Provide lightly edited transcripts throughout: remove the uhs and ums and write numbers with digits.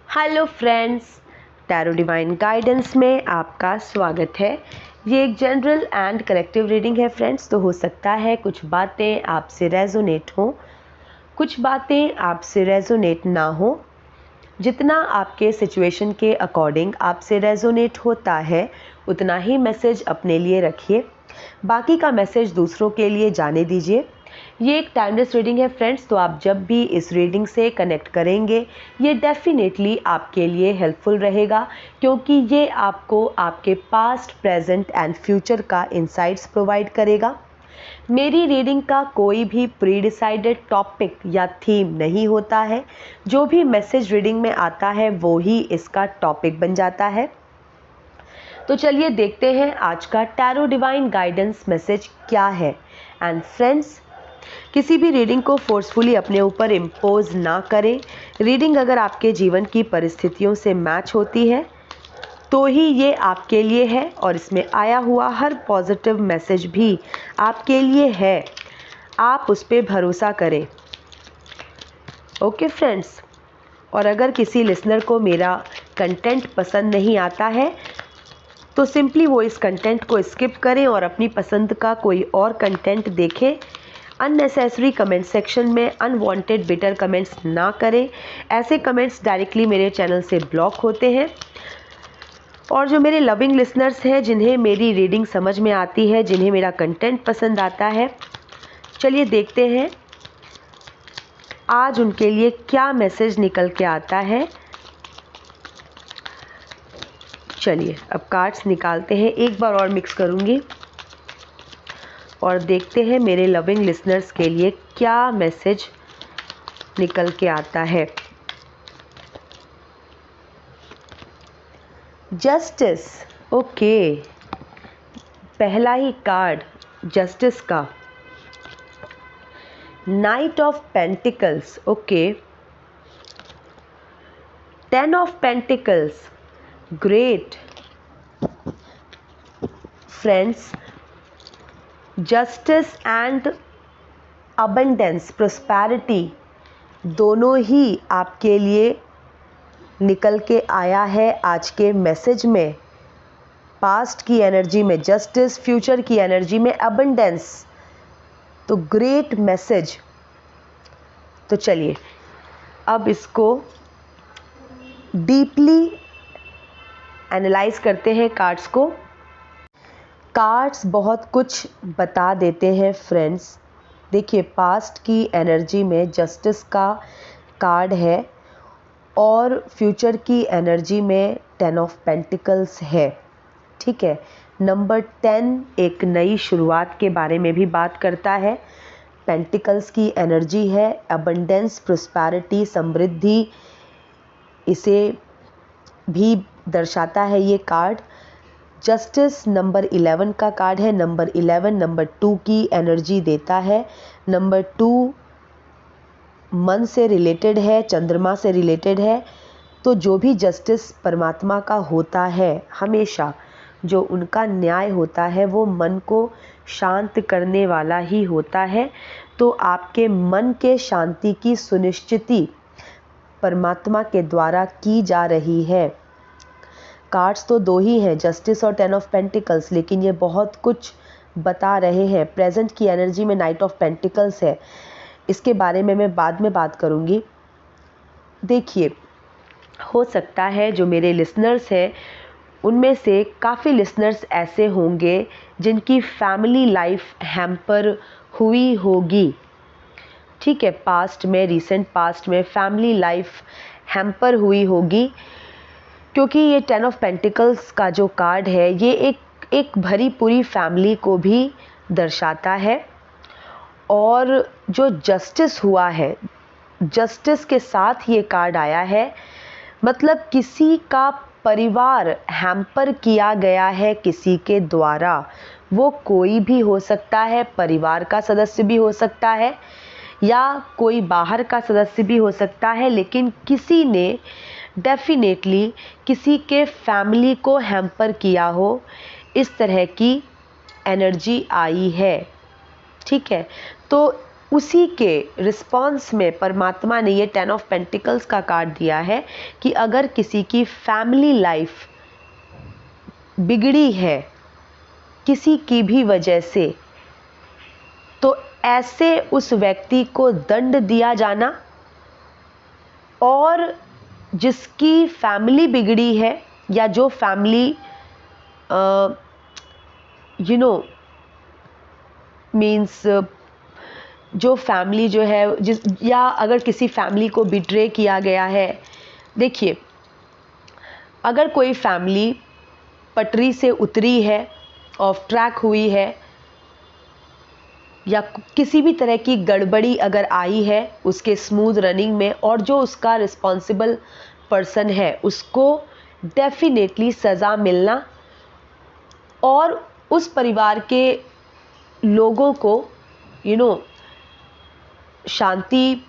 Hello friends, tarot divine guidance में आपका स्वागत है। ये एक जनरल एंड कलेक्टिव रीडिंग है फ्रेंड्स। तो हो सकता है कुछ बातें आपसे रेजोनेट हों, कुछ बातें आपसे रेजोनेट ना हो। जितना आपके सिचुएशन के अकॉर्डिंग आपसे रेजोनेट होता है उतना ही मैसेज अपने लिए रखिए, बाकी का मैसेज दूसरों के लिए जाने दीजिए। ये एक टाइमलेस रीडिंग है फ्रेंड्स, तो आप जब भी इस रीडिंग से कनेक्ट करेंगे ये डेफिनेटली आपके लिए हेल्पफुल रहेगा, क्योंकि ये आपको आपके पास्ट, प्रेजेंट एंड फ्यूचर का इंसाइट्स प्रोवाइड करेगा। मेरी रीडिंग का कोई भी प्री डिसाइडेड टॉपिक या थीम नहीं होता है। जो भी मैसेज रीडिंग में आता है वो ही इसका टॉपिक बन जाता है। तो चलिए देखते हैं आज का टैरो डिवाइन गाइडेंस मैसेज क्या है। एंड फ्रेंड्स, किसी भी रीडिंग को फोर्सफुली अपने ऊपर इम्पोज ना करें। रीडिंग अगर आपके जीवन की परिस्थितियों से मैच होती है तो ही ये आपके लिए है, और इसमें आया हुआ हर पॉजिटिव मैसेज भी आपके लिए है। आप उस पर भरोसा करें। ओके फ्रेंड्स, और अगर किसी लिसनर को मेरा कंटेंट पसंद नहीं आता है तो सिंपली वो इस कंटेंट को स्किप करें और अपनी पसंद का कोई और कंटेंट देखें। अननेसेसरी कमेंट सेक्शन में अनवांटेड बिटर कमेंट्स ना करें। ऐसे कमेंट्स डायरेक्टली मेरे चैनल से ब्लॉक होते हैं। और जो मेरे लविंग लिसनर्स हैं, जिन्हें मेरी रीडिंग समझ में आती है, जिन्हें मेरा कंटेंट पसंद आता है, चलिए देखते हैं आज उनके लिए क्या मैसेज निकल के आता है। चलिए अब कार्ड्स निकालते हैं, एक बार और मिक्स करूँगी और देखते हैं मेरे लविंग लिसनर्स के लिए क्या मैसेज निकल के आता है। जस्टिस, ओके, पहला ही कार्ड जस्टिस का। Night of pentacles, okay, 10 of pentacles, great friends. Justice and abundance, prosperity दोनों ही आपके लिए निकल के आया है आज के मैसेज में। पास्ट की एनर्जी में जस्टिस, फ्यूचर की एनर्जी में अबंडेंस, तो ग्रेट मैसेज। तो चलिए अब इसको डीपली एनालाइज करते हैं कार्ड्स को। कार्ड्स बहुत कुछ बता देते हैं फ्रेंड्स। देखिए, पास्ट की एनर्जी में जस्टिस का कार्ड है और फ्यूचर की एनर्जी में 10 ऑफ पेंटिकल्स है। ठीक है, नंबर 10 एक नई शुरुआत के बारे में भी बात करता है। पेंटिकल्स की एनर्जी है, अबंडेंस, प्रोस्पैरिटी, समृद्धि, इसे भी दर्शाता है ये कार्ड। जस्टिस नंबर 11 का कार्ड है। नंबर 11 नंबर 2 की एनर्जी देता है। नंबर 2 मन से रिलेटेड है, चंद्रमा से रिलेटेड है। तो जो भी जस्टिस परमात्मा का होता है, हमेशा जो उनका न्याय होता है वो मन को शांत करने वाला ही होता है। तो आपके मन के शांति की सुनिश्चिति परमात्मा के द्वारा की जा रही है। कार्ड्स तो दो ही हैं, जस्टिस और 10 ऑफ पेंटिकल्स, लेकिन ये बहुत कुछ बता रहे हैं। प्रेजेंट की एनर्जी में नाइट ऑफ पेंटिकल्स है, इसके बारे में मैं बाद में बात करूँगी। देखिए, हो सकता है जो मेरे लिसनर्स हैं उनमें से काफ़ी लिसनर्स ऐसे होंगे जिनकी फैमिली लाइफ हैम्पर हुई होगी। ठीक है, पास्ट में, रीसेंट पास्ट में फैमिली लाइफ हैम्पर हुई होगी, क्योंकि ये 10 ऑफ पेंटिकल्स का जो कार्ड है ये एक भरी पूरी फैमिली को भी दर्शाता है। और जो जस्टिस हुआ है, जस्टिस के साथ ये कार्ड आया है, मतलब किसी का परिवार हैम्पर किया गया है किसी के द्वारा। वो कोई भी हो सकता है, परिवार का सदस्य भी हो सकता है या कोई बाहर का सदस्य भी हो सकता है, लेकिन किसी ने डेफिनेटली किसी के फैमिली को हैम्पर किया हो, इस तरह की एनर्जी आई है। ठीक है, तो उसी के रिस्पॉन्स में परमात्मा ने ये 10 ऑफ पेंटिकल्स का कार्ड दिया है कि अगर किसी की फैमिली लाइफ बिगड़ी है किसी की भी वजह से, तो ऐसे उस व्यक्ति को दंड दिया जाना, और जिसकी फैमिली बिगड़ी है या जो फैमिली मीन्स जो फैमिली जो है जिस, या अगर किसी फैमिली को बिट्रे किया गया है। देखिए, अगर कोई फैमिली पटरी से उतरी है, ऑफ ट्रैक हुई है, या किसी भी तरह की गड़बड़ी अगर आई है उसके स्मूथ रनिंग में, और जो उसका रिस्पॉन्सिबल पर्सन है उसको डेफिनेटली सज़ा मिलना, और उस परिवार के लोगों को शांति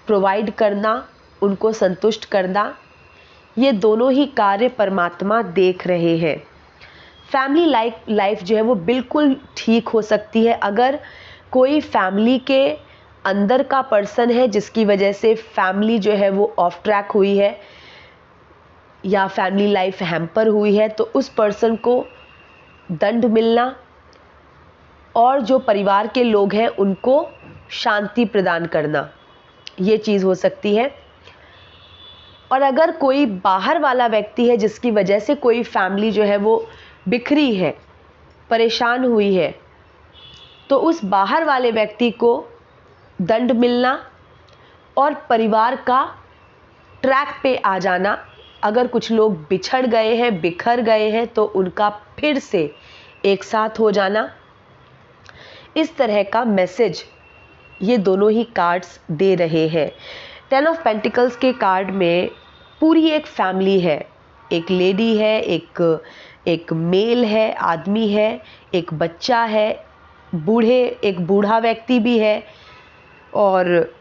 प्रोवाइड करना, उनको संतुष्ट करना, ये दोनों ही कार्य परमात्मा देख रहे हैं। फैमिली लाइफ जो है वो बिल्कुल ठीक हो सकती है अगर कोई फैमिली के अंदर का पर्सन है जिसकी वजह से फैमिली जो है वो ऑफ ट्रैक हुई है या फैमिली लाइफ हैम्पर हुई है, तो उस पर्सन को दंड मिलना और जो परिवार के लोग हैं उनको शांति प्रदान करना, ये चीज़ हो सकती है। और अगर कोई बाहर वाला व्यक्ति है जिसकी वजह से कोई फैमिली जो है वो बिखरी है, परेशान हुई है, तो उस बाहर वाले व्यक्ति को दंड मिलना और परिवार का ट्रैक पे आ जाना। अगर कुछ लोग बिछड़ गए हैं, बिखर गए हैं, तो उनका फिर से एक साथ हो जाना, इस तरह का मैसेज ये दोनों ही कार्ड्स दे रहे हैं। 10 ऑफ पेंटिकल्स के कार्ड में पूरी एक फैमिली है, एक लेडी है, एक मेल है, आदमी है, एक बच्चा है, एक बूढ़ा व्यक्ति भी है, और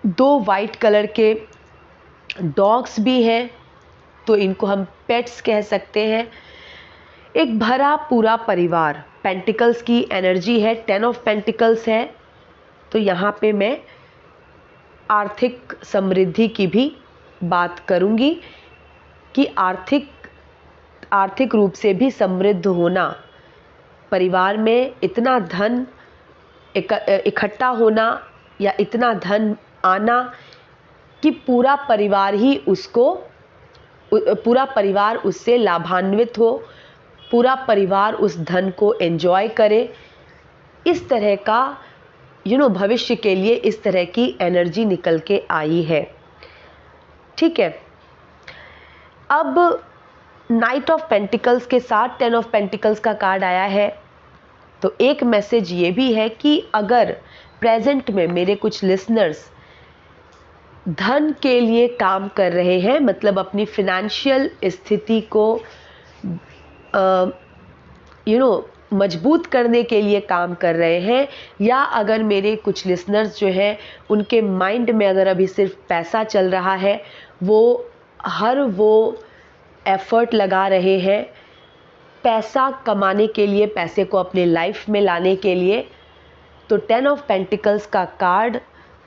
2 वाइट कलर के डॉग्स भी हैं, तो इनको हम पेट्स कह सकते हैं। एक भरा पूरा परिवार, पेंटिकल्स की एनर्जी है, 10 ऑफ पेंटिकल्स है, तो यहाँ पे मैं आर्थिक समृद्धि की भी बात करूँगी कि आर्थिक रूप से भी समृद्ध होना, परिवार में इतना धन इकट्ठा होना या इतना धन आना कि पूरा परिवार उससे लाभान्वित हो, पूरा परिवार उस धन को एंजॉय करे। इस तरह का भविष्य के लिए इस तरह की एनर्जी निकल के आई है। ठीक है, अब नाइट ऑफ पेंटिकल्स के साथ 10 ऑफ पेंटिकल्स का कार्ड आया है, तो एक मैसेज ये भी है कि अगर प्रेजेंट में मेरे कुछ लिसनर्स धन के लिए काम कर रहे हैं, मतलब अपनी फिनेंशियल स्थिति को मजबूत करने के लिए काम कर रहे हैं, या अगर मेरे कुछ लिसनर्स जो हैं उनके माइंड में अगर अभी सिर्फ पैसा चल रहा है, वो एफर्ट लगा रहे हैं पैसा कमाने के लिए, पैसे को अपने लाइफ में लाने के लिए, तो 10 ऑफ पेंटिकल्स का कार्ड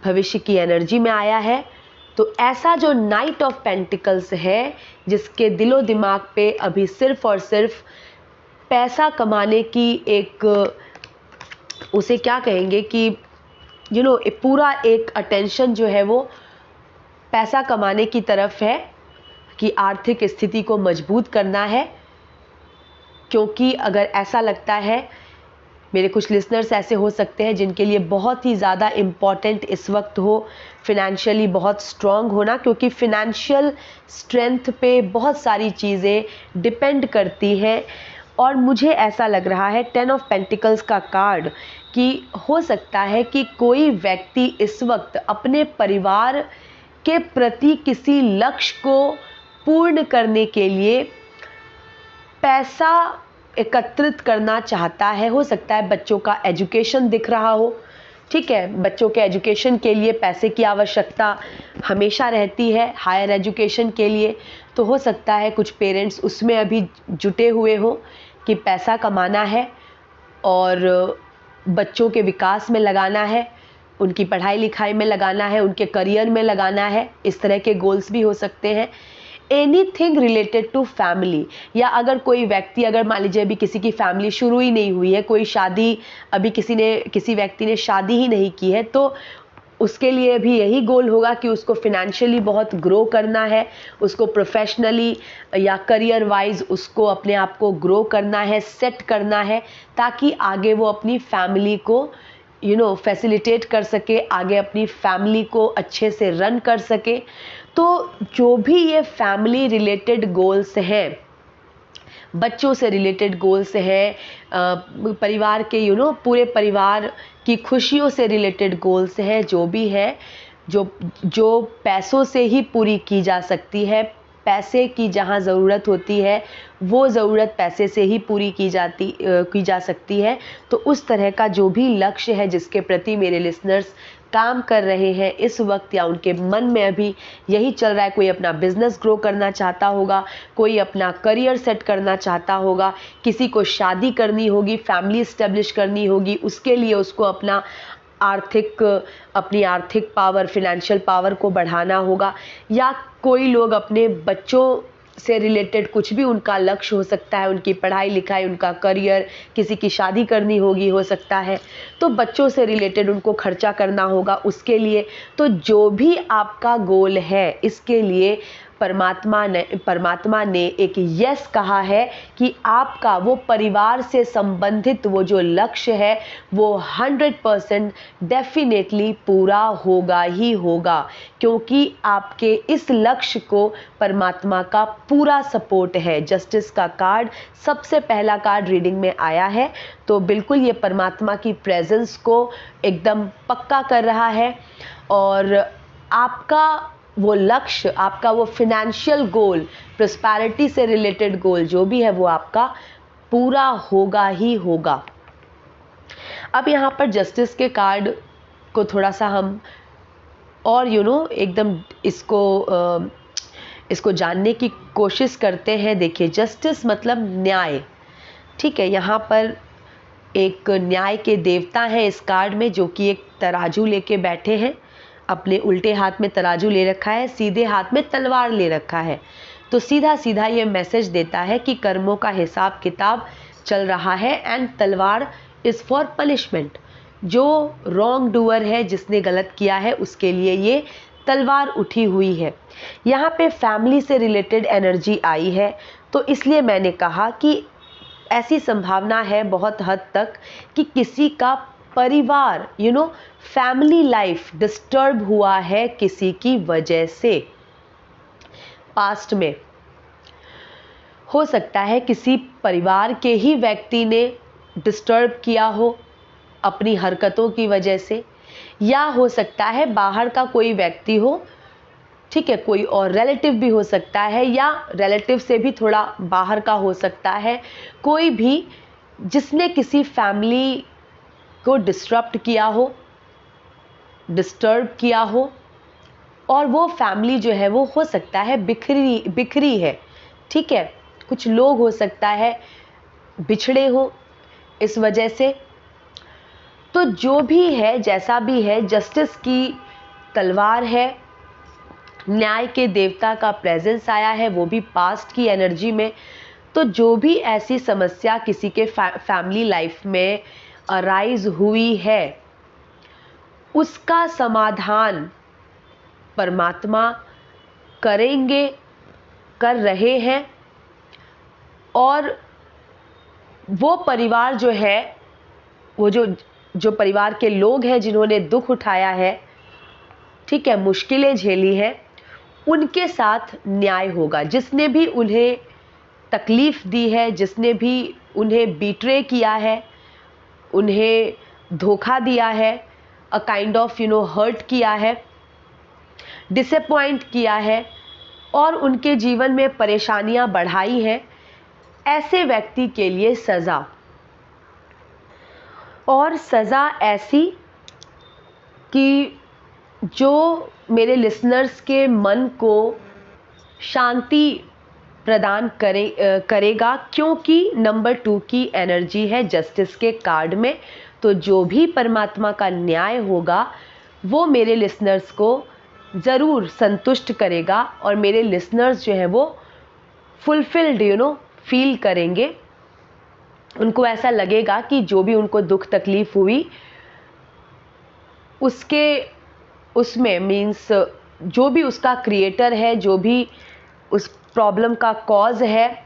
भविष्य की एनर्जी में आया है। तो ऐसा जो नाइट ऑफ पेंटिकल्स है जिसके दिलो दिमाग पे अभी सिर्फ और सिर्फ पैसा कमाने की एक, उसे क्या कहेंगे कि पूरा एक अटेंशन जो है वो पैसा कमाने की तरफ है कि आर्थिक स्थिति को मजबूत करना है। क्योंकि अगर ऐसा लगता है, मेरे कुछ लिसनर्स ऐसे हो सकते हैं जिनके लिए बहुत ही ज़्यादा इम्पॉर्टेंट इस वक्त हो फिनेंशियली बहुत स्ट्रॉन्ग होना, क्योंकि फिनेंशियल स्ट्रेंथ पे बहुत सारी चीज़ें डिपेंड करती हैं। और मुझे ऐसा लग रहा है 10 ऑफ पेंटिकल्स का कार्ड कि हो सकता है कि कोई व्यक्ति इस वक्त अपने परिवार के प्रति किसी लक्ष्य को पूर्ण करने के लिए पैसा एकत्रित करना चाहता है। हो सकता है बच्चों का एजुकेशन दिख रहा हो, ठीक है, बच्चों के एजुकेशन के लिए पैसे की आवश्यकता हमेशा रहती है, हायर एजुकेशन के लिए। तो हो सकता है कुछ पेरेंट्स उसमें अभी जुटे हुए हों कि पैसा कमाना है और बच्चों के विकास में लगाना है, उनकी पढ़ाई लिखाई में लगाना है, उनके करियर में लगाना है, इस तरह के गोल्स भी हो सकते हैं। एनीथिंग रिलेटेड टू फैमिली, या अगर कोई व्यक्ति, अगर मान लीजिए अभी किसी की फैमिली शुरू ही नहीं हुई है, कोई शादी, अभी किसी व्यक्ति ने शादी ही नहीं की है, तो उसके लिए भी यही गोल होगा कि उसको फिनेंशियली बहुत ग्रो करना है, उसको प्रोफेशनली या करियर वाइज उसको अपने आप को ग्रो करना है, सेट करना है, ताकि आगे वो अपनी फैमिली को फैसिलिटेट कर सके, आगे अपनी फैमिली को अच्छे से रन कर सके। तो जो भी ये फैमिली रिलेटेड गोल्स हैं, बच्चों से रिलेटेड गोल्स हैं, परिवार के पूरे परिवार की खुशियों से रिलेटेड गोल्स हैं, जो भी है, जो पैसों से ही पूरी की जा सकती है, पैसे की जहाँ ज़रूरत होती है वो ज़रूरत पैसे से ही पूरी की जा सकती है। तो उस तरह का जो भी लक्ष्य है जिसके प्रति मेरे लिसनर्स काम कर रहे हैं इस वक्त, या उनके मन में अभी यही चल रहा है, कोई अपना बिजनेस ग्रो करना चाहता होगा, कोई अपना करियर सेट करना चाहता होगा, किसी को शादी करनी होगी, फैमिली इस्टेब्लिश करनी होगी, उसके लिए उसको अपनी आर्थिक पावर, फिनेंशियल पावर को बढ़ाना होगा, या कोई लोग अपने बच्चों से रिलेटेड कुछ भी उनका लक्ष्य हो सकता है, उनकी पढ़ाई लिखाई, उनका करियर, किसी की शादी करनी होगी हो सकता है, तो बच्चों से रिलेटेड उनको खर्चा करना होगा उसके लिए। तो जो भी आपका गोल है, इसके लिए परमात्मा ने एक यस कहा है कि आपका वो परिवार से संबंधित वो जो लक्ष्य है वो 100% डेफिनेटली पूरा होगा ही होगा, क्योंकि आपके इस लक्ष्य को परमात्मा का पूरा सपोर्ट है। जस्टिस का कार्ड सबसे पहला कार्ड रीडिंग में आया है, तो बिल्कुल ये परमात्मा की प्रेजेंस को एकदम पक्का कर रहा है, और आपका वो लक्ष्य, आपका वो फिनेंशियल गोल, प्रॉस्पेरिटी से रिलेटेड गोल जो भी है वो आपका पूरा होगा ही होगा। अब यहाँ पर जस्टिस के कार्ड को थोड़ा सा हम और एकदम इसको जानने की कोशिश करते हैं। देखिए, जस्टिस मतलब न्याय, ठीक है। यहाँ पर एक न्याय के देवता हैं इस कार्ड में, जो कि एक तराजू लेके बैठे हैं, अपने उल्टे हाथ में तराजू ले रखा है, सीधे हाथ में तलवार ले रखा है। तो सीधा सीधा ये मैसेज देता है कि कर्मों का हिसाब किताब चल रहा है, एंड तलवार इज़ फॉर पनिशमेंट। जो रॉन्ग डूअर है, जिसने गलत किया है, उसके लिए ये तलवार उठी हुई है। यहाँ पे फैमिली से रिलेटेड एनर्जी आई है, तो इसलिए मैंने कहा कि ऐसी संभावना है बहुत हद तक कि किसी का परिवार फैमिली लाइफ डिस्टर्ब हुआ है किसी की वजह से। पास्ट में हो सकता है किसी परिवार के ही व्यक्ति ने डिस्टर्ब किया हो अपनी हरकतों की वजह से, या हो सकता है बाहर का कोई व्यक्ति हो, ठीक है, कोई और रिलेटिव भी हो सकता है, या रिलेटिव से भी थोड़ा बाहर का हो सकता है, कोई भी जिसने किसी फैमिली को डिस्टर्ब किया हो, और वो फैमिली जो है वो हो सकता है बिखरी है, ठीक है। कुछ लोग हो सकता है बिछड़े हो इस वजह से। तो जो भी है, जैसा भी है, जस्टिस की तलवार है, न्याय के देवता का प्रेजेंस आया है, वो भी पास्ट की एनर्जी में। तो जो भी ऐसी समस्या किसी के फैमिली लाइफ में अराइज हुई है, उसका समाधान परमात्मा करेंगे, कर रहे हैं, और वो परिवार जो है, वो जो परिवार के लोग हैं जिन्होंने दुख उठाया है, ठीक है, मुश्किलें झेली हैं, उनके साथ न्याय होगा। जिसने भी उन्हें तकलीफ दी है, जिसने भी उन्हें बीट्रे किया है, उन्हें धोखा दिया है, अ काइंड ऑफ हर्ट किया है, डिसअपॉइंट किया है, और उनके जीवन में परेशानियां बढ़ाई हैं, ऐसे व्यक्ति के लिए सज़ा, और सज़ा ऐसी कि जो मेरे लिसनर्स के मन को शांति प्रदान करेगा, क्योंकि नंबर 2 की एनर्जी है जस्टिस के कार्ड में। तो जो भी परमात्मा का न्याय होगा वो मेरे लिसनर्स को ज़रूर संतुष्ट करेगा और मेरे लिसनर्स जो है वो फुलफिल्ड फील करेंगे। उनको ऐसा लगेगा कि जो भी उनको दुख तकलीफ हुई उसमें मीन्स जो भी उसका क्रिएटर है, जो भी उस प्रॉब्लम का कॉज है,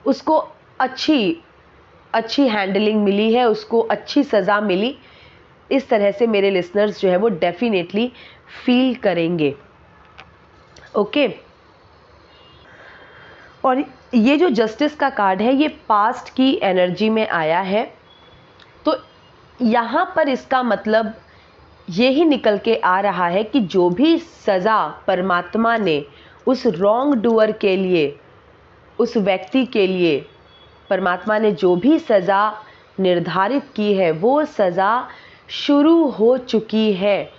उसको अच्छी हैंडलिंग मिली है, उसको अच्छी सज़ा मिली। इस तरह से मेरे लिसनर्स जो है वो डेफिनेटली फील करेंगे। ओके। और ये जो जस्टिस का कार्ड है ये पास्ट की एनर्जी में आया है, तो यहाँ पर इसका मतलब यही निकल के आ रहा है कि जो भी सज़ा परमात्मा ने उस रॉन्ग डूअर के लिए, उस व्यक्ति के लिए परमात्मा ने जो भी सज़ा निर्धारित की है वो सज़ा शुरू हो चुकी है।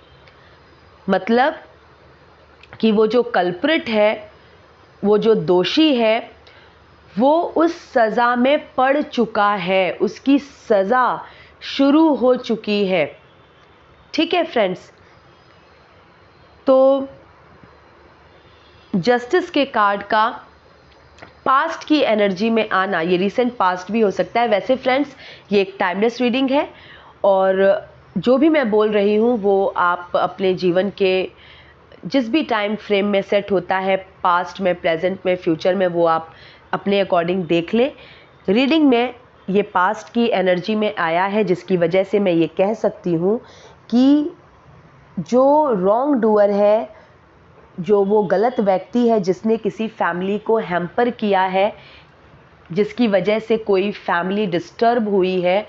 मतलब कि वो जो कल्प्रिट है, वो जो दोषी है, वो उस सज़ा में पड़ चुका है, उसकी सज़ा शुरू हो चुकी है। ठीक है फ्रेंड्स, तो जस्टिस के कार्ड का पास्ट की एनर्जी में आना, ये रीसेंट पास्ट भी हो सकता है। वैसे फ्रेंड्स ये एक टाइमलेस रीडिंग है और जो भी मैं बोल रही हूँ वो आप अपने जीवन के जिस भी टाइम फ्रेम में सेट होता है, पास्ट में, प्रेजेंट में, फ्यूचर में, वो आप अपने अकॉर्डिंग देख लें। रीडिंग में ये पास्ट की एनर्जी में आया है, जिसकी वजह से मैं ये कह सकती हूँ कि जो रॉन्ग डूअर है, जो वो गलत व्यक्ति है जिसने किसी फैमिली को हैम्पर किया है, जिसकी वजह से कोई फैमिली डिस्टर्ब हुई है,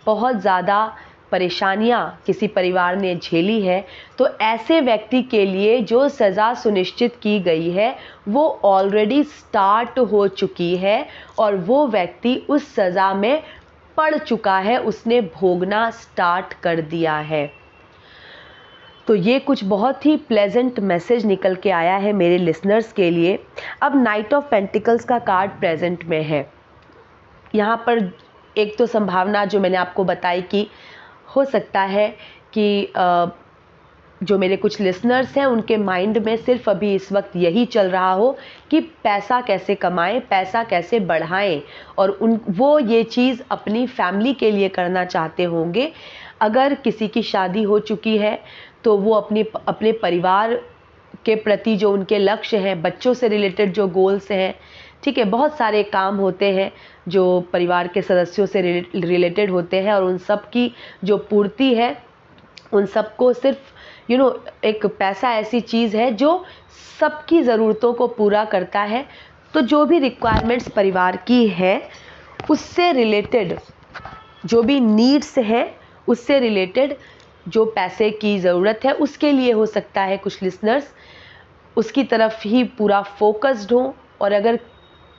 बहुत ज़्यादा परेशानियां किसी परिवार ने झेली है, तो ऐसे व्यक्ति के लिए जो सज़ा सुनिश्चित की गई है वो ऑलरेडी स्टार्ट हो चुकी है और वो व्यक्ति उस सज़ा में पड़ चुका है, उसने भोगना स्टार्ट कर दिया है। तो ये कुछ बहुत ही प्लेजेंट मैसेज निकल के आया है मेरे लिसनर्स के लिए। अब नाइट ऑफ पेंटिकल्स का कार्ड प्रेजेंट में है। यहाँ पर एक तो संभावना जो मैंने आपको बताई कि हो सकता है कि जो मेरे कुछ लिसनर्स हैं उनके माइंड में सिर्फ अभी इस वक्त यही चल रहा हो कि पैसा कैसे कमाएं, पैसा कैसे बढ़ाएं, और वो ये चीज़ अपनी फैमिली के लिए करना चाहते होंगे। अगर किसी की शादी हो चुकी है तो वो अपने परिवार के प्रति जो उनके लक्ष्य हैं, बच्चों से रिलेटेड जो गोल्स हैं, ठीक है, बहुत सारे काम होते हैं जो परिवार के सदस्यों से रिलेटेड होते हैं और उन सब की जो पूर्ति है, उन सबको सिर्फ एक पैसा ऐसी चीज़ है जो सबकी ज़रूरतों को पूरा करता है। तो जो भी रिक्वायरमेंट्स परिवार की है उससे रिलेटेड जो भी नीड्स हैं, उससे रिलेटेड जो पैसे की ज़रूरत है, उसके लिए हो सकता है कुछ लिसनर्स उसकी तरफ ही पूरा फोकस्ड हो। और अगर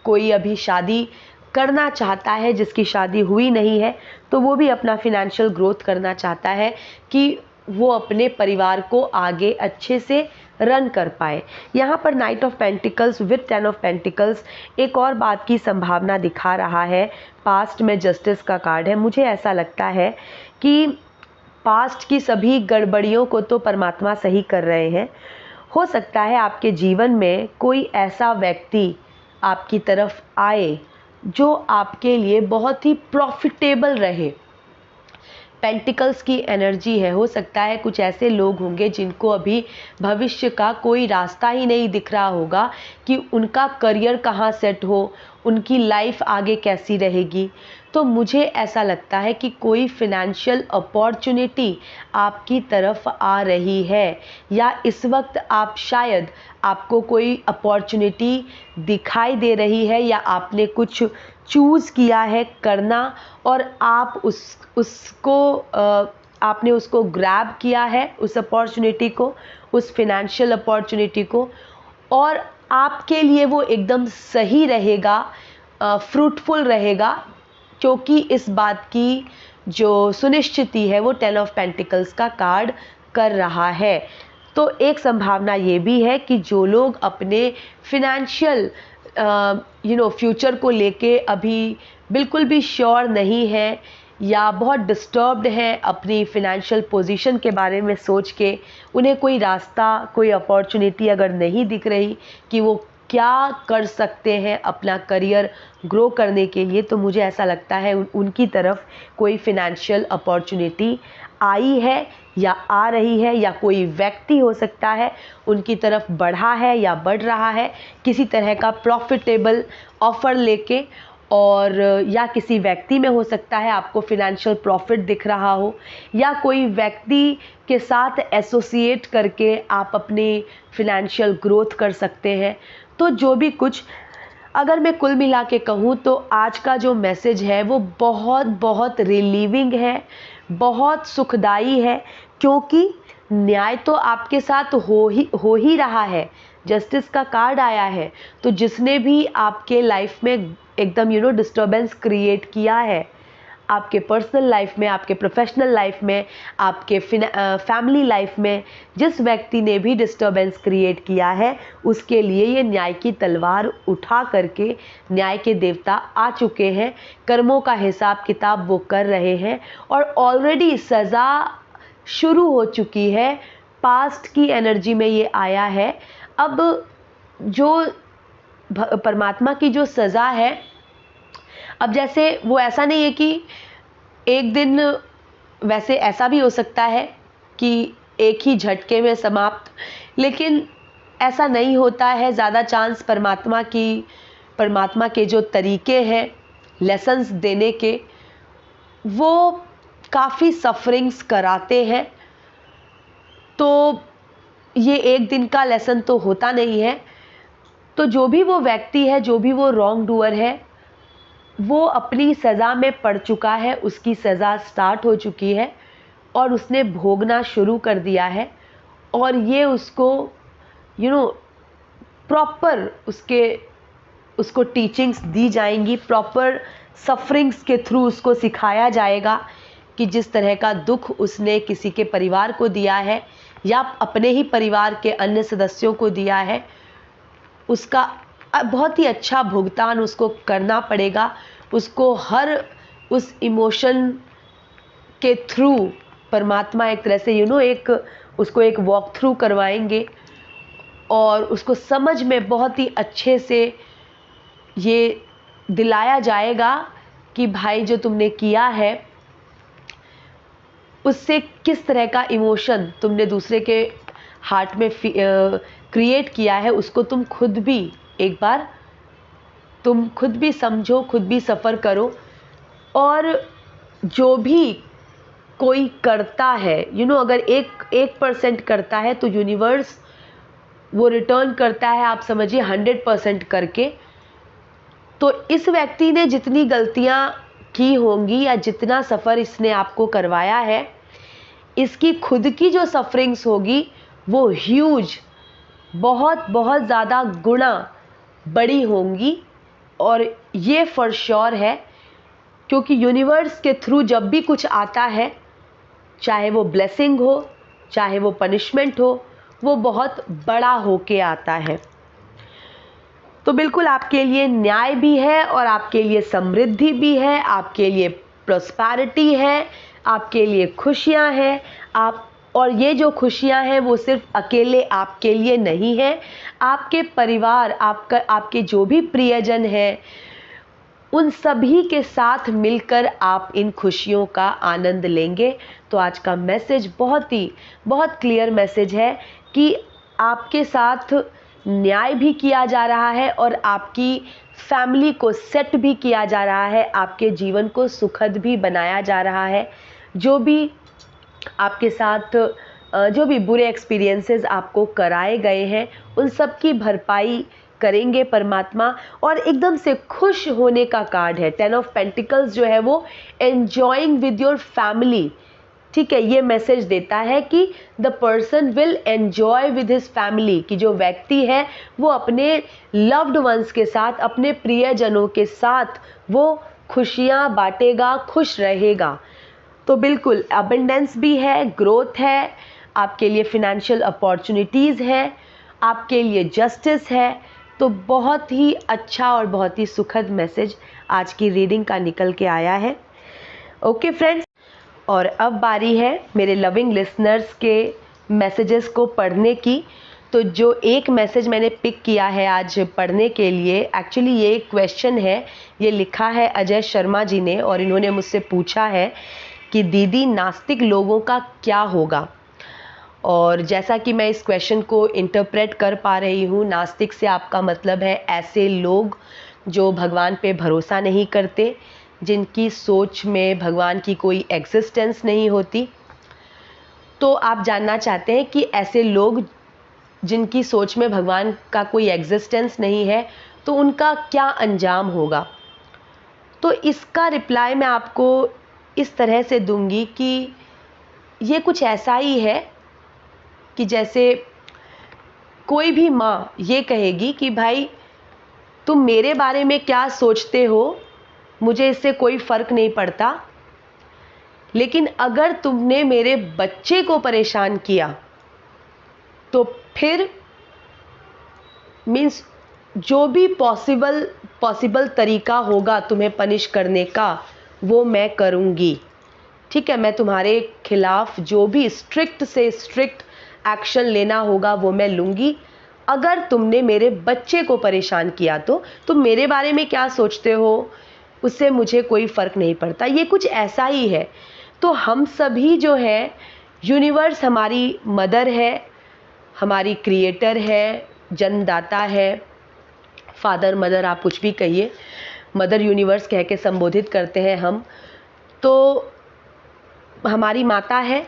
कोई अभी शादी करना चाहता है, जिसकी शादी हुई नहीं है, तो वो भी अपना फिनेंशियल ग्रोथ करना चाहता है कि वो अपने परिवार को आगे अच्छे से रन कर पाए। यहाँ पर night of pentacles with 10 of pentacles एक और बात की संभावना दिखा रहा है। पास्ट में जस्टिस का कार्ड है। मुझे ऐसा लगता है कि पास्ट की सभी गड़बड़ियों को तो परमात्मा सही कर रहे हैं। हो सकता है आपके जीवन में कोई ऐसा व्यक्ति आपकी तरफ आए जो आपके लिए बहुत ही प्रॉफिटेबल रहे। पेंटिकल्स की एनर्जी है, हो सकता है कुछ ऐसे लोग होंगे जिनको अभी भविष्य का कोई रास्ता ही नहीं दिख रहा होगा कि उनका करियर कहाँ सेट हो, उनकी लाइफ आगे कैसी रहेगी। तो मुझे ऐसा लगता है कि कोई फिनेंशियल अपॉर्चुनिटी आपकी तरफ आ रही है, या इस वक्त आप शायद आपको कोई अपॉर्चुनिटी दिखाई दे रही है, या आपने कुछ चूज़ किया है करना और आप आपने उसको ग्रैब किया है, उस अपॉर्चुनिटी को, उस फिनेंशियल अपॉर्चुनिटी को, और आपके लिए वो एकदम सही रहेगा, फ्रूटफुल रहेगा, क्योंकि इस बात की जो सुनिश्चिति है वो 10 ऑफ पेंटिकल्स का कार्ड कर रहा है। तो एक संभावना ये भी है कि जो लोग अपने फिनेंशियल फ्यूचर को लेके अभी बिल्कुल भी श्योर नहीं है, या बहुत डिस्टर्ब्ड हैं अपनी फिनेंशियल पोजीशन के बारे में सोच के, उन्हें कोई रास्ता, कोई अपॉर्चुनिटी अगर नहीं दिख रही कि वो क्या कर सकते हैं अपना करियर ग्रो करने के लिए, तो मुझे ऐसा लगता है उनकी तरफ कोई फिनेंशियल अपॉर्चुनिटी आई है या आ रही है, या कोई व्यक्ति हो सकता है उनकी तरफ बढ़ा है या बढ़ रहा है किसी तरह का प्रॉफिटेबल ऑफ़र लेके, और या किसी व्यक्ति में हो सकता है आपको फिनेंशियल प्रॉफिट दिख रहा हो, या कोई व्यक्ति के साथ एसोसिएट करके आप अपनी फिनेंशियल ग्रोथ कर सकते हैं। तो जो भी कुछ, अगर मैं कुल मिला के कहूँ तो आज का जो मैसेज है वो बहुत बहुत रिलीविंग है, बहुत सुखदाई है, क्योंकि न्याय तो आपके साथ हो ही रहा है। जस्टिस का कार्ड आया है, तो जिसने भी आपके लाइफ में एकदम डिस्टर्बेंस क्रिएट किया है, आपके पर्सनल लाइफ में, आपके प्रोफेशनल लाइफ में, आपके फैमिली लाइफ में, जिस व्यक्ति ने भी डिस्टर्बेंस क्रिएट किया है, उसके लिए ये न्याय की तलवार उठा करके न्याय के देवता आ चुके हैं। कर्मों का हिसाब किताब वो कर रहे हैं, और ऑलरेडी सज़ा शुरू हो चुकी है। पास्ट की एनर्जी में ये आया है। अब जो परमात्मा की जो सज़ा है, अब जैसे वो ऐसा नहीं है कि एक दिन, वैसे ऐसा भी हो सकता है कि एक ही झटके में समाप्त, लेकिन ऐसा नहीं होता है। ज़्यादा चांस परमात्मा के जो तरीके हैं लेसन्स देने के, वो काफ़ी सफरिंग्स कराते हैं। तो ये एक दिन का लेसन तो होता नहीं है। तो जो भी वो व्यक्ति है, जो भी वो रॉन्ग डूअर है, वो अपनी सज़ा में पड़ चुका है, उसकी सज़ा स्टार्ट हो चुकी है और उसने भोगना शुरू कर दिया है। और ये उसको प्रॉपर उसको टीचिंग्स दी जाएंगी, प्रॉपर सफरिंग्स के थ्रू उसको सिखाया जाएगा कि जिस तरह का दुख उसने किसी के परिवार को दिया है या अपने ही परिवार के अन्य सदस्यों को दिया है, उसका बहुत ही अच्छा भुगतान उसको करना पड़ेगा। उसको हर उस इमोशन के थ्रू परमात्मा एक तरह से उसको एक वॉक थ्रू करवाएंगे, और उसको समझ में बहुत ही अच्छे से ये दिलाया जाएगा कि भाई जो तुमने किया है उससे किस तरह का इमोशन तुमने दूसरे के हार्ट में क्रिएट किया है, उसको तुम खुद भी समझो, खुद भी सफ़र करो। और जो भी कोई करता है, अगर 1% करता है तो यूनिवर्स वो रिटर्न करता है, आप समझिए 100% करके। तो इस व्यक्ति ने जितनी गलतियां की होंगी या जितना सफ़र इसने आपको करवाया है, इसकी खुद की जो सफरिंग्स होगी वो ह्यूज, बहुत बहुत ज़्यादा गुना बड़ी होंगी। और ये फॉर श्योर है, क्योंकि यूनिवर्स के थ्रू जब भी कुछ आता है, चाहे वो ब्लेसिंग हो चाहे वो पनिशमेंट हो, वो बहुत बड़ा होके आता है। तो बिल्कुल आपके लिए न्याय भी है, और आपके लिए समृद्धि भी है, आपके लिए प्रॉस्पेरिटी है, आपके लिए खुशियां हैं। और ये जो खुशियां हैं वो सिर्फ अकेले आपके लिए नहीं है, आपके परिवार, आपके जो भी प्रियजन हैं, उन सभी के साथ मिलकर आप इन खुशियों का आनंद लेंगे। तो आज का मैसेज बहुत क्लियर मैसेज है कि आपके साथ न्याय भी किया जा रहा है और आपकी फैमिली को सेट भी किया जा रहा है, आपके जीवन को सुखद भी बनाया जा रहा है। जो भी आपके साथ जो भी बुरे एक्सपीरियंसेस आपको कराए गए हैं, उन सब की भरपाई करेंगे परमात्मा। और एकदम से खुश होने का कार्ड है 10 ऑफ पेंटिकल्स, जो है वो एंजॉइंग विद योर फैमिली। ठीक है, ये मैसेज देता है कि the person will enjoy with his family, कि जो व्यक्ति है वो अपने लव्ड वंस के साथ, अपने प्रियजनों के साथ वो खुशियाँ बांटेगा, खुश रहेगा। तो बिल्कुल अबंडेंस भी है, ग्रोथ है, आपके लिए फिनेंशियल अपॉर्चुनिटीज़ है, आपके लिए जस्टिस है। तो बहुत ही अच्छा और बहुत ही सुखद मैसेज आज की रीडिंग का निकल के आया है। ओके फ्रेंड्स, और अब बारी है मेरे लविंग लिसनर्स के मैसेजेस को पढ़ने की। तो जो एक मैसेज मैंने पिक किया है आज पढ़ने के लिए, एक्चुअली ये क्वेश्चन है, ये लिखा है अजय शर्मा जी ने, और इन्होंने मुझसे पूछा है कि दीदी नास्तिक लोगों का क्या होगा। और जैसा कि मैं इस क्वेश्चन को इंटरप्रेट कर पा रही हूँ, नास्तिक से आपका मतलब है ऐसे लोग जो भगवान पे भरोसा नहीं करते, जिनकी सोच में भगवान की कोई एग्जिस्टेंस नहीं होती। तो आप जानना चाहते हैं कि ऐसे लोग जिनकी सोच में भगवान का कोई एग्जिस्टेंस नहीं है, तो उनका क्या अंजाम होगा। तो इसका रिप्लाई मैं आपको इस तरह से दूंगी कि ये कुछ ऐसा ही है कि जैसे कोई भी माँ ये कहेगी कि भाई तुम मेरे बारे में क्या सोचते हो, मुझे इससे कोई फ़र्क नहीं पड़ता, लेकिन अगर तुमने मेरे बच्चे को परेशान किया तो फिर मीन्स जो भी पॉसिबल तरीका होगा तुम्हें पनिश करने का, वो मैं करूँगी। ठीक है, मैं तुम्हारे खिलाफ जो भी स्ट्रिक्ट से स्ट्रिक्ट एक्शन लेना होगा वो मैं लूँगी। अगर तुमने मेरे बच्चे को परेशान किया तो तुम मेरे बारे में क्या सोचते हो, उससे मुझे कोई फ़र्क नहीं पड़ता। ये कुछ ऐसा ही है। तो हम सभी जो है, यूनिवर्स हमारी मदर है, हमारी क्रिएटर है, जन्मदाता है, फादर मदर आप कुछ भी कहिए, मदर यूनिवर्स कह के संबोधित करते हैं हम। तो हमारी माता है।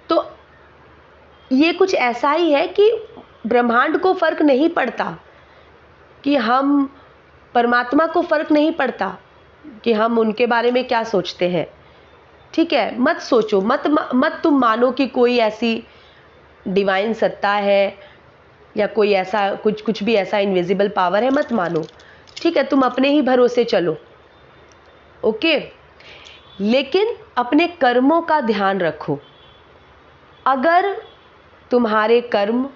तो ये कुछ ऐसा ही है कि ब्रह्मांड को फ़र्क नहीं पड़ता कि हम, परमात्मा को फ़र्क नहीं पड़ता कि हम उनके बारे में क्या सोचते हैं। ठीक है, मत सोचो, मत तुम मानो कि कोई ऐसी डिवाइन सत्ता है या कोई ऐसा कुछ भी ऐसा इनविजिबल पावर है, मत मानो। ठीक है, तुम अपने ही भरोसे चलो। ओके, लेकिन अपने कर्मों का ध्यान रखो। अगर तुम्हारे कर्म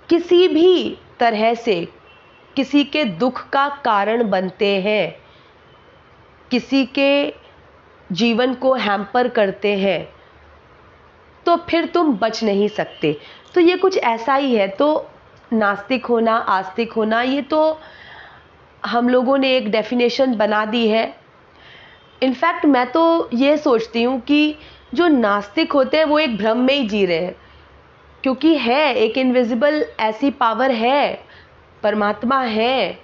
किसी भी तरह से किसी के दुख का कारण बनते हैं, किसी के जीवन को हैम्पर करते हैं, तो फिर तुम बच नहीं सकते। तो ये कुछ ऐसा ही है। तो नास्तिक होना, आस्तिक होना, ये तो हम लोगों ने एक डेफिनेशन बना दी है। इनफैक्ट मैं तो ये सोचती हूँ कि जो नास्तिक होते हैं वो एक भ्रम में ही जी रहे हैं, क्योंकि है एक इनविजिबल ऐसी पावर है, परमात्मा है,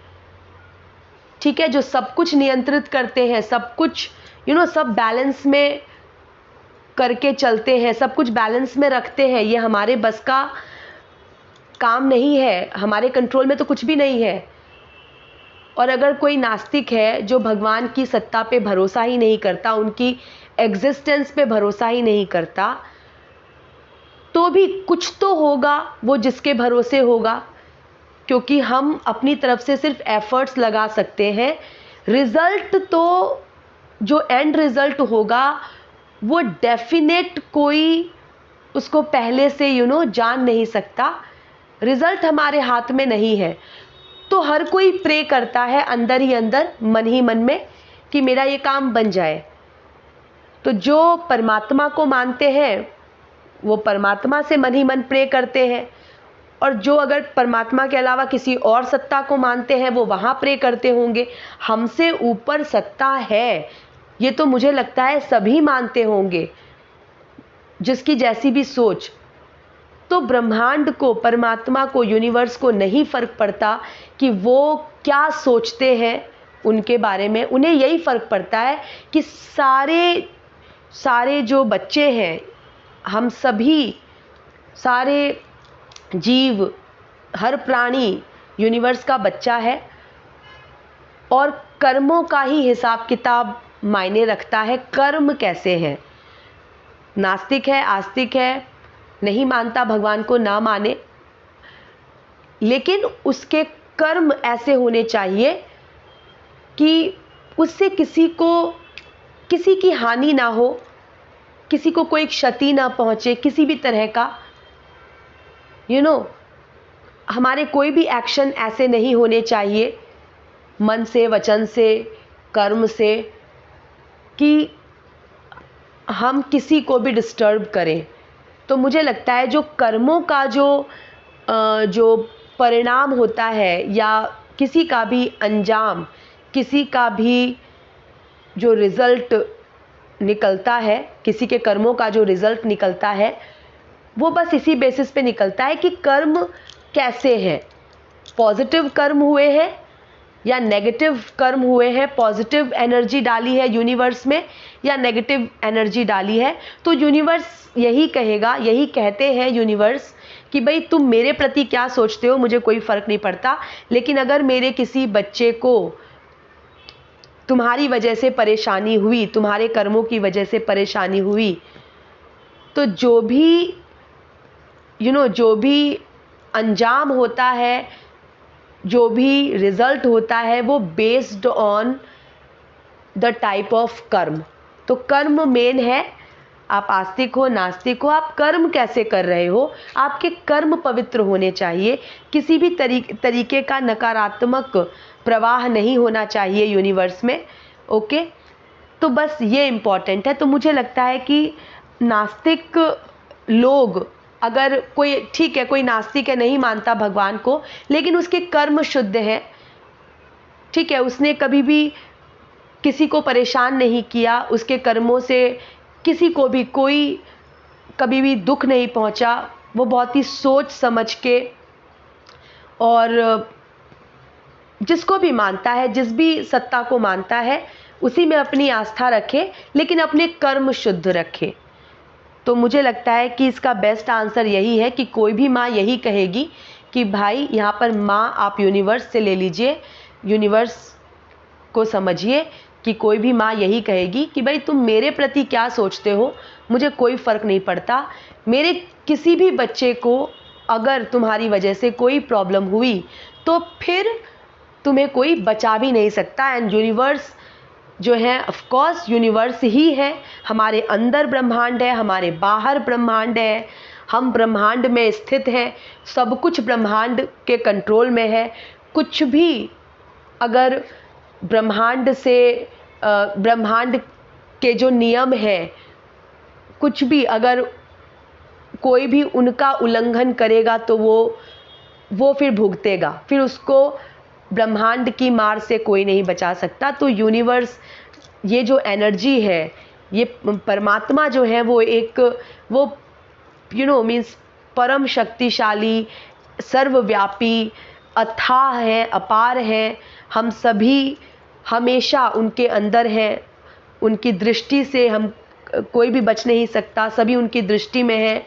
ठीक है, जो सब कुछ नियंत्रित करते हैं, सब कुछ सब बैलेंस में करके चलते हैं, सब कुछ बैलेंस में रखते हैं। ये हमारे बस का काम नहीं है, हमारे कंट्रोल में तो कुछ भी नहीं है। और अगर कोई नास्तिक है जो भगवान की सत्ता पे भरोसा ही नहीं करता, उनकी एग्जिस्टेंस पे भरोसा ही नहीं करता, तो भी कुछ तो होगा वो जिसके भरोसे होगा, क्योंकि हम अपनी तरफ से सिर्फ एफर्ट्स लगा सकते हैं। रिजल्ट तो जो एंड रिजल्ट होगा वो डेफिनेट कोई उसको पहले से जान नहीं सकता। रिजल्ट हमारे हाथ में नहीं है। तो हर कोई प्रे करता है अंदर ही अंदर, मन ही मन में, कि मेरा ये काम बन जाए। तो जो परमात्मा को मानते हैं वो परमात्मा से मन ही मन प्रे करते हैं, और जो अगर परमात्मा के अलावा किसी और सत्ता को मानते हैं वो वहाँ प्रे करते होंगे। हमसे ऊपर सत्ता है, ये तो मुझे लगता है सभी मानते होंगे, जिसकी जैसी भी सोच। तो ब्रह्मांड को, परमात्मा को, यूनिवर्स को नहीं फ़र्क पड़ता कि वो क्या सोचते हैं उनके बारे में। उन्हें यही फ़र्क पड़ता है कि सारे जो बच्चे हैं, हम सभी, सारे जीव, हर प्राणी यूनिवर्स का बच्चा है, और कर्मों का ही हिसाब किताब मायने रखता है। कर्म कैसे हैं, नास्तिक है, आस्तिक है, नहीं मानता भगवान को, ना माने, लेकिन उसके कर्म ऐसे होने चाहिए कि उससे किसी की हानि ना हो, किसी को कोई क्षति ना पहुंचे, किसी भी तरह का। हमारे कोई भी एक्शन ऐसे नहीं होने चाहिए, मन से, वचन से, कर्म से, कि हम किसी को भी डिस्टर्ब करें। तो मुझे लगता है जो कर्मों का जो परिणाम होता है, या किसी का भी अंजाम, किसी का भी जो रिज़ल्ट निकलता है, किसी के कर्मों का जो रिज़ल्ट निकलता है, वो बस इसी बेसिस पे निकलता है कि कर्म कैसे हैं। पॉजिटिव कर्म हुए हैं या नेगेटिव कर्म हुए हैं, पॉजिटिव एनर्जी डाली है यूनिवर्स में या नेगेटिव एनर्जी डाली है, तो यूनिवर्स यही कहेगा, यही कहते हैं यूनिवर्स कि भाई तुम मेरे प्रति क्या सोचते हो मुझे कोई फ़र्क नहीं पड़ता, लेकिन अगर मेरे किसी बच्चे को तुम्हारी वजह से परेशानी हुई, तुम्हारे कर्मों की वजह से परेशानी हुई, तो जो भी जो भी अंजाम होता है, जो भी रिजल्ट होता है, वो based on the type of कर्म। तो कर्म मेन है। आप आस्तिक हो, नास्तिक हो, आप कर्म कैसे कर रहे हो, आपके कर्म पवित्र होने चाहिए। किसी भी तरीके का नकारात्मक प्रवाह नहीं होना चाहिए यूनिवर्स में। ओके, तो बस ये इम्पॉर्टेंट है। तो मुझे लगता है कि नास्तिक लोग, अगर कोई ठीक है, कोई नास्तिक है, नहीं मानता भगवान को, लेकिन उसके कर्म शुद्ध हैं, ठीक है, उसने कभी भी किसी को परेशान नहीं किया, उसके कर्मों से किसी को भी कोई कभी भी दुख नहीं पहुंचा, वो बहुत ही सोच समझ के, और जिसको भी मानता है, जिस भी सत्ता को मानता है, उसी में अपनी आस्था रखे, लेकिन अपने कर्म शुद्ध रखे। तो मुझे लगता है कि इसका बेस्ट आंसर यही है कि कोई भी माँ यही कहेगी कि भाई यहाँ पर माँ आप यूनिवर्स से ले लीजिए, यूनिवर्स को समझिए कि कोई भी माँ यही कहेगी कि भाई तुम मेरे प्रति क्या सोचते हो, मुझे कोई फ़र्क नहीं पड़ता। मेरे किसी भी बच्चे को अगर तुम्हारी वजह से कोई प्रॉब्लम हुई तो फिर तुम्हें कोई बचा भी नहीं सकता। एंड यूनिवर्स जो है, ऑफ कोर्स यूनिवर्स ही है। हमारे अंदर ब्रह्मांड है, हमारे बाहर ब्रह्मांड है, हम ब्रह्मांड में स्थित हैं, सब कुछ ब्रह्मांड के कंट्रोल में है। कुछ भी अगर ब्रह्मांड के जो नियम हैं, कुछ भी अगर कोई भी उनका उल्लंघन करेगा तो वो फिर भुगतेगा, फिर उसको ब्रह्मांड की मार से कोई नहीं बचा सकता। तो यूनिवर्स, ये जो एनर्जी है, ये परमात्मा जो है, वो मीन्स परम शक्तिशाली, सर्वव्यापी, अथाह है, अपार है। हम सभी हमेशा उनके अंदर हैं, उनकी दृष्टि से हम कोई भी बच नहीं सकता, सभी उनकी दृष्टि में है।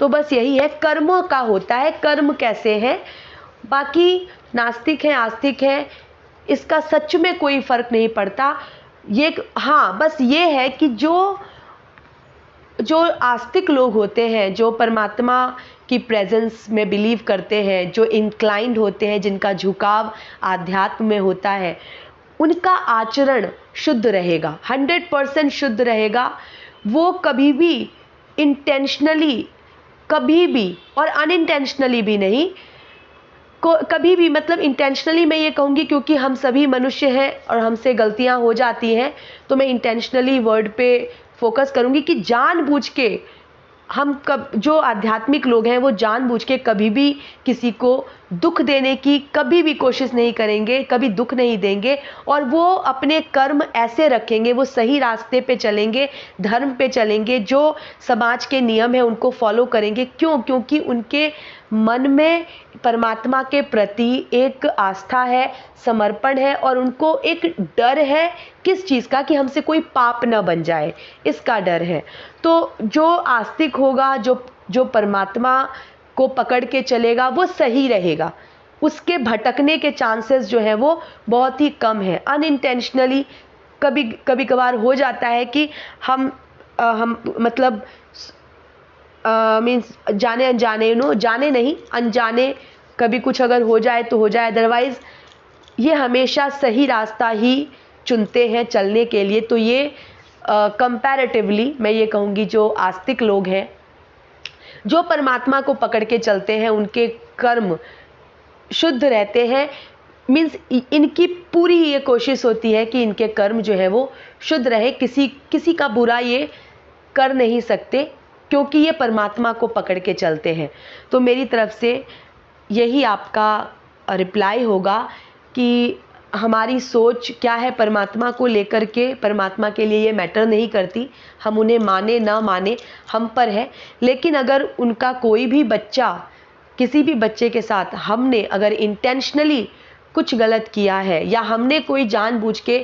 तो बस यही है, कर्मों का होता है, कर्म कैसे हैं। बाकी नास्तिक हैं, आस्तिक हैं, इसका सच में कोई फ़र्क नहीं पड़ता। हाँ, बस ये है कि जो आस्तिक लोग होते हैं, जो परमात्मा की प्रेजेंस में बिलीव करते हैं, जो इंक्लाइंड होते हैं, जिनका झुकाव आध्यात्म में होता है, उनका आचरण शुद्ध रहेगा, 100% शुद्ध रहेगा। वो कभी भी इंटेंशनली, कभी भी, और अनइंटेंशनली भी नहीं, कभी भी, मतलब इंटेंशनली मैं ये कहूँगी क्योंकि हम सभी मनुष्य हैं और हमसे गलतियाँ हो जाती हैं, तो मैं इंटेंशनली वर्ड पे फोकस करूँगी कि जानबूझ के जो आध्यात्मिक लोग हैं वो जानबूझ के कभी भी किसी को दुख देने की कभी भी कोशिश नहीं करेंगे, कभी दुख नहीं देंगे, और वो अपने कर्म ऐसे रखेंगे, वो सही रास्ते पे चलेंगे, धर्म पे चलेंगे, जो समाज के नियम है उनको फॉलो करेंगे। क्योंकि उनके मन में परमात्मा के प्रति एक आस्था है, समर्पण है, और उनको एक डर है किस चीज़ का, कि हमसे कोई पाप न बन जाए, इसका डर है। तो जो आस्तिक होगा, जो परमात्मा को पकड़ के चलेगा, वो सही रहेगा, उसके भटकने के चांसेस जो है वो बहुत ही कम है। अनइंटेंशनली कभी कभार हो जाता है कि हम मतलब मीन्स जाने अनजाने, जाने नहीं, अनजाने कभी कुछ अगर हो जाए तो हो जाए, अदरवाइज़ ये हमेशा सही रास्ता ही चुनते हैं चलने के लिए। तो ये कंपैरेटिवली मैं ये कहूँगी जो आस्तिक लोग हैं, जो परमात्मा को पकड़ के चलते हैं, उनके कर्म शुद्ध रहते हैं। मीन्स इनकी पूरी ये कोशिश होती है कि इनके कर्म जो है वो शुद्ध रहे, किसी का बुरा ये कर नहीं सकते, क्योंकि ये परमात्मा को पकड़ के चलते हैं। तो मेरी तरफ से यही आपका रिप्लाई होगा कि हमारी सोच क्या है परमात्मा को लेकर के, परमात्मा के लिए ये मैटर नहीं करती, हम उन्हें माने ना माने हम पर है। लेकिन अगर उनका कोई भी बच्चा, किसी भी बच्चे के साथ हमने अगर इंटेंशनली कुछ गलत किया है, या हमने कोई जानबूझ के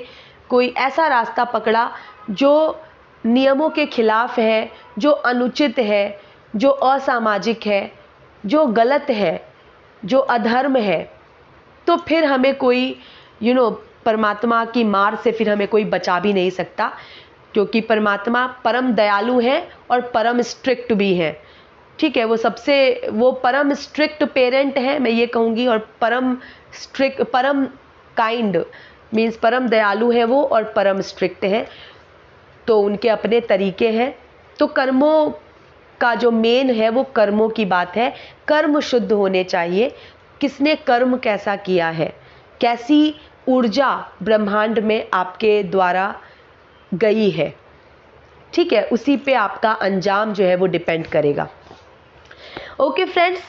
कोई ऐसा रास्ता पकड़ा जो नियमों के खिलाफ है, जो अनुचित है, जो असामाजिक है, जो गलत है, जो अधर्म है, तो फिर हमें कोई परमात्मा की मार से फिर हमें कोई बचा भी नहीं सकता, क्योंकि परमात्मा परम दयालु है और परम स्ट्रिक्ट भी है। ठीक है, वो परम स्ट्रिक्ट पेरेंट है मैं ये कहूँगी, और परम काइंड मीन्स परम दयालु है वो और परम स्ट्रिक्ट है। तो उनके अपने तरीके हैं। तो कर्मों का जो मेन है वो कर्मों की बात है। कर्म शुद्ध होने चाहिए। किसने कर्म कैसा किया है, कैसी ऊर्जा ब्रह्मांड में आपके द्वारा गई है, ठीक है, उसी पे आपका अंजाम जो है वो डिपेंड करेगा। ओके फ्रेंड्स,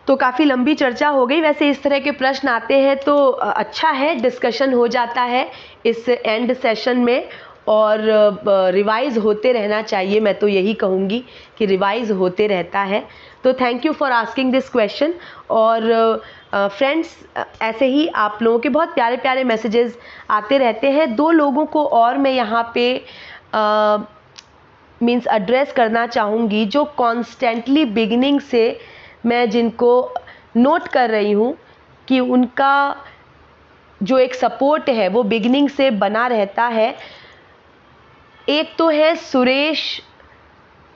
तो काफ़ी लंबी चर्चा हो गई। वैसे इस तरह के प्रश्न आते हैं तो अच्छा है, डिस्कशन हो जाता है इस एंड सेशन में, और रिवाइज़ होते रहना चाहिए। मैं तो यही कहूँगी कि रिवाइज़ होते रहता है। तो thank you for asking this question. और फ्रेंड्स, ऐसे ही आप लोगों के बहुत प्यारे प्यारे मैसेजेस आते रहते हैं। 2 लोगों को और मैं यहाँ पे मीन्स एड्रेस करना चाहूँगी, जो कॉन्स्टेंटली बिगिनिंग से मैं जिनको नोट कर रही हूँ कि उनका जो एक सपोर्ट है वो बिगिनिंग से बना रहता है। एक तो है सुरेश,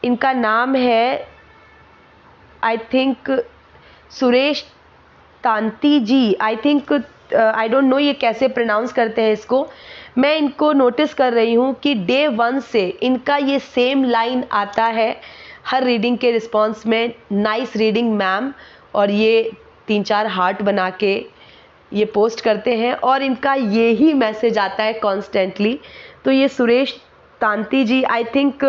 इनका नाम है I think Suresh Tanti ji, I think I don't know ये कैसे प्रोनाउंस करते हैं इसको। मैं इनको नोटिस कर रही हूँ कि डे 1 से इनका ये सेम लाइन आता है हर रीडिंग के रिस्पॉन्स में, नाइस रीडिंग मैम, और ये 3-4 हार्ट बना के ये पोस्ट करते हैं, और इनका यही मैसेज आता है कॉन्स्टेंटली। तो ये सुरेश तांती जी, आई थिंक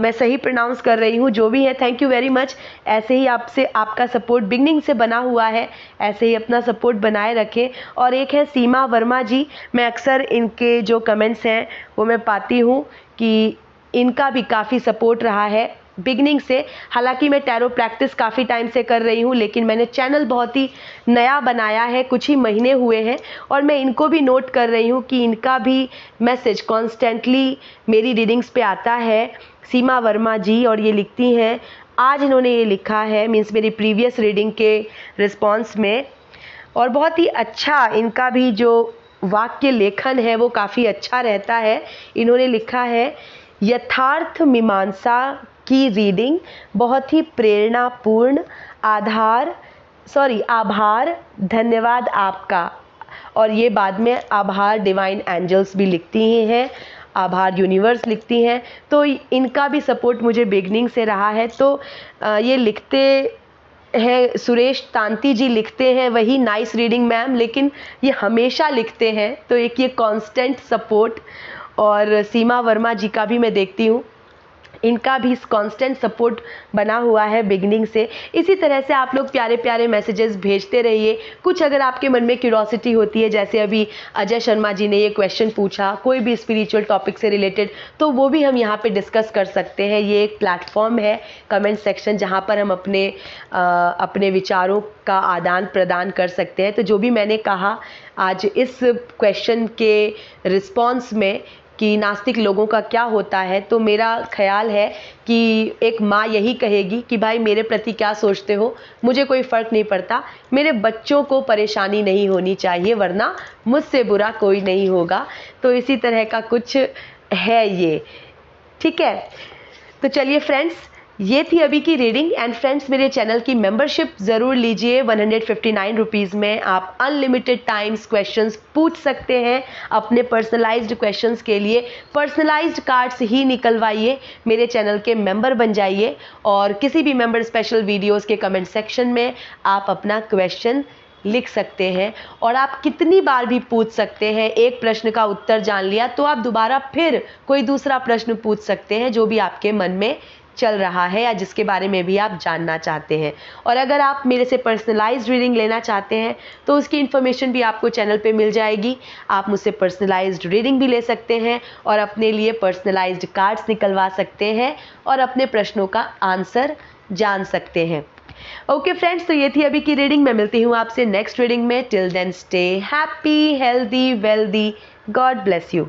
मैं सही प्रोनाउंस कर रही हूँ, जो भी है थैंक यू वेरी मच। ऐसे ही आपका सपोर्ट बिगनिंग से बना हुआ है, ऐसे ही अपना सपोर्ट बनाए रखें। और एक है सीमा वर्मा जी, मैं अक्सर इनके जो कमेंट्स हैं वो मैं पाती हूँ कि इनका भी काफ़ी सपोर्ट रहा है बिगनिंग से। हालांकि मैं टैरो प्रैक्टिस काफ़ी टाइम से कर रही हूँ, लेकिन मैंने चैनल बहुत ही नया बनाया है, कुछ ही महीने हुए हैं, और मैं इनको भी नोट कर रही हूँ कि इनका भी मैसेज कॉन्स्टेंटली मेरी रीडिंग्स पे आता है। सीमा वर्मा जी, और ये लिखती हैं, आज इन्होंने ये लिखा है मीन्स मेरी प्रीवियस रीडिंग के रिस्पॉन्स में, और बहुत ही अच्छा इनका भी जो वाक्य लेखन है वो काफ़ी अच्छा रहता है। इन्होंने लिखा है, यथार्थ मीमांसा की रीडिंग बहुत ही प्रेरणापूर्ण, आभार, धन्यवाद आपका। और ये बाद में आभार डिवाइन एंजल्स भी लिखती ही हैं, आभार यूनिवर्स लिखती हैं। तो इनका भी सपोर्ट मुझे बिगनिंग से रहा है। तो ये लिखते हैं, सुरेश तांती जी लिखते हैं वही नाइस रीडिंग मैम, लेकिन ये हमेशा लिखते हैं, तो एक ये कांस्टेंट सपोर्ट। और सीमा वर्मा जी का भी मैं देखती हूँ, इनका भी कांस्टेंट सपोर्ट बना हुआ है बिगनिंग से। इसी तरह से आप लोग प्यारे प्यारे मैसेजेस भेजते रहिए। कुछ अगर आपके मन में क्यूरोसिटी होती है, जैसे अभी अजय शर्मा जी ने ये क्वेश्चन पूछा कोई भी स्पिरिचुअल टॉपिक से रिलेटेड, तो वो भी हम यहाँ पे डिस्कस कर सकते हैं। ये एक प्लेटफॉर्म है कमेंट सेक्शन, जहाँ पर हम अपने विचारों का आदान प्रदान कर सकते हैं। तो जो भी मैंने कहा आज इस क्वेश्चन के रिस्पॉन्स में कि नास्तिक लोगों का क्या होता है, तो मेरा ख्याल है कि एक माँ यही कहेगी कि भाई मेरे प्रति क्या सोचते हो, मुझे कोई फ़र्क नहीं पड़ता, मेरे बच्चों को परेशानी नहीं होनी चाहिए, वरना मुझसे बुरा कोई नहीं होगा। तो इसी तरह का कुछ है ये, ठीक है। तो चलिए फ्रेंड्स, ये थी अभी की रीडिंग। एंड फ्रेंड्स, मेरे चैनल की मेंबरशिप ज़रूर लीजिए। 159 रुपीज़ में आप अनलिमिटेड टाइम्स क्वेश्चंस पूछ सकते हैं। अपने पर्सनलाइज्ड क्वेश्चंस के लिए पर्सनलाइज्ड कार्ड्स ही निकलवाइए, मेरे चैनल के मेंबर बन जाइए, और किसी भी मेंबर स्पेशल वीडियोस के कमेंट सेक्शन में आप अपना क्वेश्चन लिख सकते हैं और आप कितनी बार भी पूछ सकते हैं। एक प्रश्न का उत्तर जान लिया तो आप दोबारा फिर कोई दूसरा प्रश्न पूछ सकते हैं जो भी आपके मन में चल रहा है या जिसके बारे में भी आप जानना चाहते हैं। और अगर आप मेरे से पर्सनलाइज्ड रीडिंग लेना चाहते हैं तो उसकी इन्फॉर्मेशन भी आपको चैनल पे मिल जाएगी। आप मुझसे पर्सनलाइज्ड रीडिंग भी ले सकते हैं और अपने लिए पर्सनलाइज्ड कार्ड्स निकलवा सकते हैं और अपने प्रश्नों का आंसर जान सकते हैं। ओके फ्रेंड्स, तो ये थी अभी की रीडिंग। मैं मिलती हूँ आपसे नेक्स्ट रीडिंग में। Till then stay happy, healthy, wealthy. God bless you.